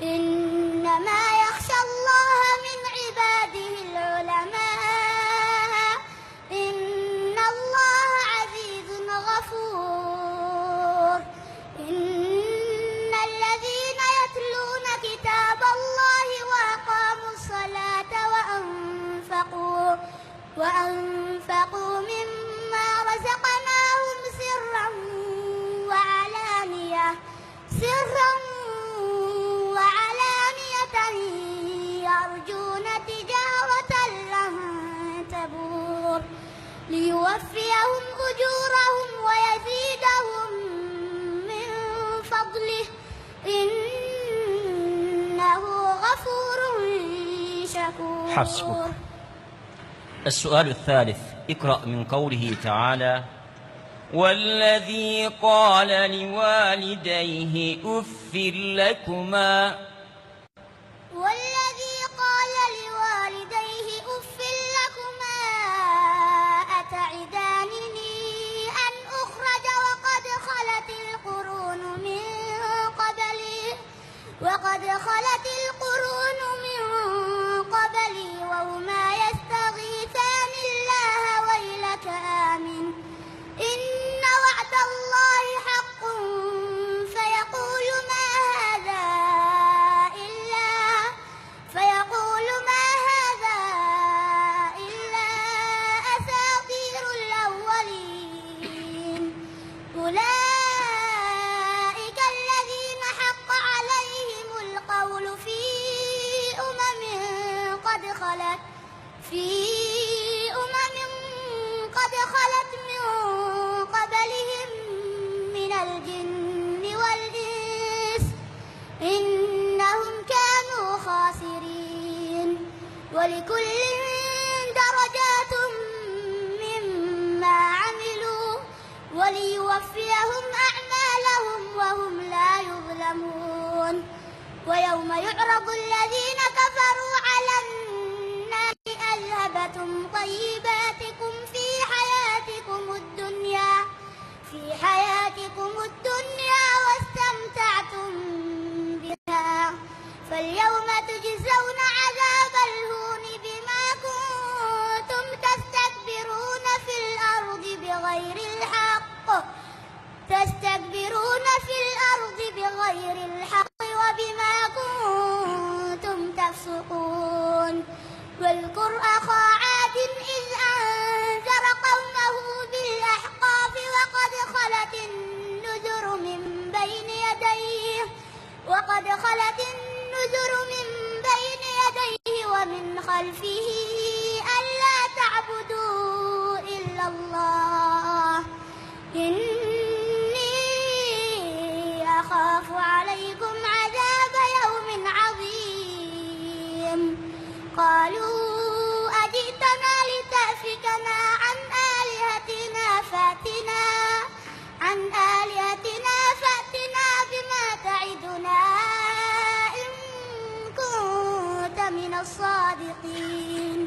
إنما يخشى الله من عباده العلماء. إن الله عزيز غفور. إن الذين يتلون كتاب الله وأقاموا الصلاة وأنفقوا مما رزقناهم سرا وعلانية يرجون تجارة لن تبور ليوفيهم أجورهم ويزيدهم من فضله إنه غفور شكور. حسبك. السؤال الثالث، اقرأ من قوله تعالى: والذي قال لوالديه أف لكما. والذي قال لوالديه أف لكما أتعدانني أن أخرج وقد خلت القرون من قبلي وهما يستغيثان الله ويلك آمن إن وعد الله حق فيقول ما هذا إلا أساطير الأولين. أولئك الذين حق عليهم القول في أمم قد خلت من قبلهم من الجن والإنس إنهم كانوا خاسرين. ولكل درجات مما عملوا وليوفيهم أعمالهم وهم لا يظلمون. ويوم يعرض الذين كفروا على النار أذهبتم طيباتكم في حياتكم الدنيا واستمتعتم بها فاليوم تجزون عذاب الهون بما كنتم تستكبرون في الأرض بغير الحق وبما كنتم تفسقون. واذكر أخا عاد إذ أنذر قومه بالأحقاف وقد خلت النذر من بين يديه ومن خلفه ألا تعبدوا إلا الله إني أخاف عليكم عذاب يوم عظيم. قالوا أجئتنا لتأفكنا عن آلهتنا فأتنا بما تعدنا إن كنت من الصادقين.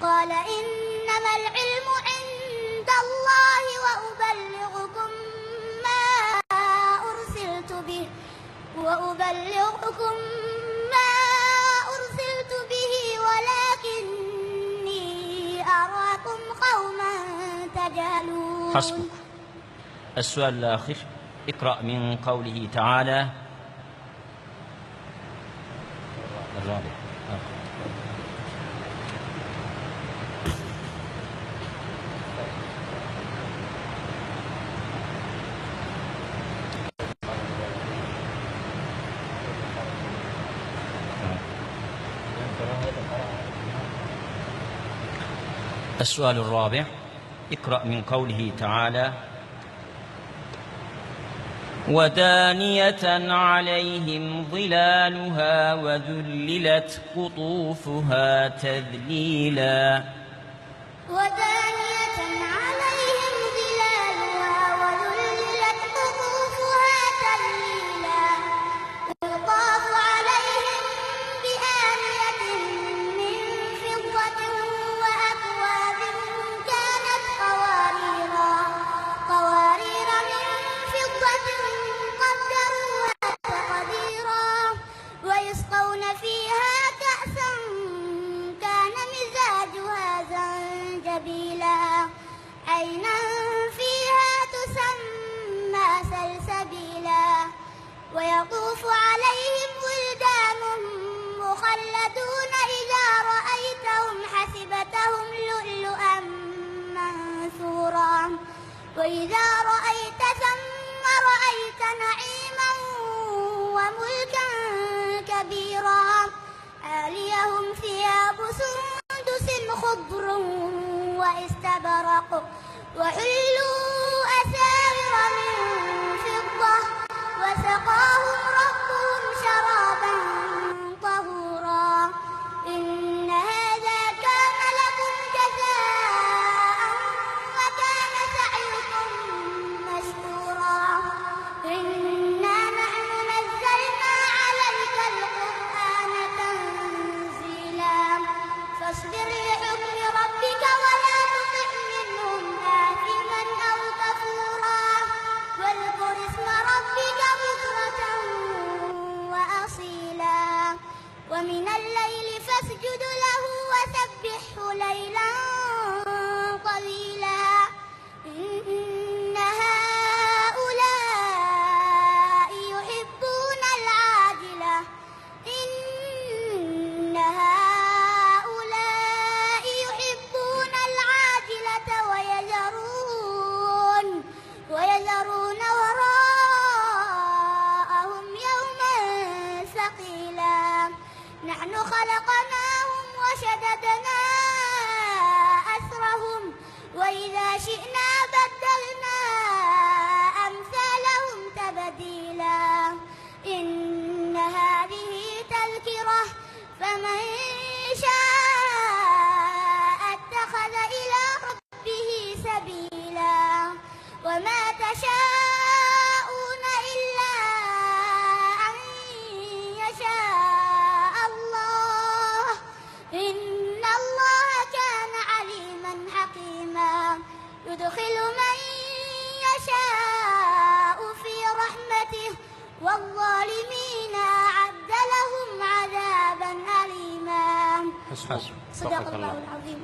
قال إنما العلم عند الله وأبلغكم ما أرسلت به ولكني أراكم قوما تجهلون. حسبك. السؤال الآخر، اقرأ من قوله تعالى الرابع. السؤال الرابع، اقرأ من قوله تعالى ودانية عليهم ظلالها وذللت قطوفها تذليلا. ودانية عليهم ظلالها وذللت قطوفها تذليلا. يطاف عليهم بآنية من فضة وأكواب كانت قوارير من فضة قدروها تقديرا. ويطوف عليهم ولدان مخلدون إذا رأيتهم حسبتهم لؤلؤا منثورا وإذا رأيت ثم رأيت نعيما وملكا كبيرا عاليهم ثياب سندس خضر واستبرق وحلوا أساور من فضة وسقاهم ربهم شرابا طهورا إن هذا كان لكم جزاء وكان سعيكم مشكورا إنا نحن نزلنا عليك القرآن تنزيلا فاصبر لحكم ربك ولا تطع منهم آثما أو كفورا واذكر اسم ربك بكرة وأصيلا ومن الليل فاسجد له وسبحه ليلا طويلا إن هؤلاء يحبون العاجلة إن هؤلاء يحبون العاجلة ويذرون وراءهم يوما ثقيلا نحن خلقناهم وشددنا أسرهم وإذا شئنا بدلنا أمثالهم تبديلا إن هذه تذكرة فمن شاء اتخذ إلى ربه سبيلا وما تشاءون إلا أن يشاء الله إن الله كان عليما حكيما يدخل من يشاء في رحمته والظالمين أعد لهم عذابا أليما حسبك. صدق الله العظيم.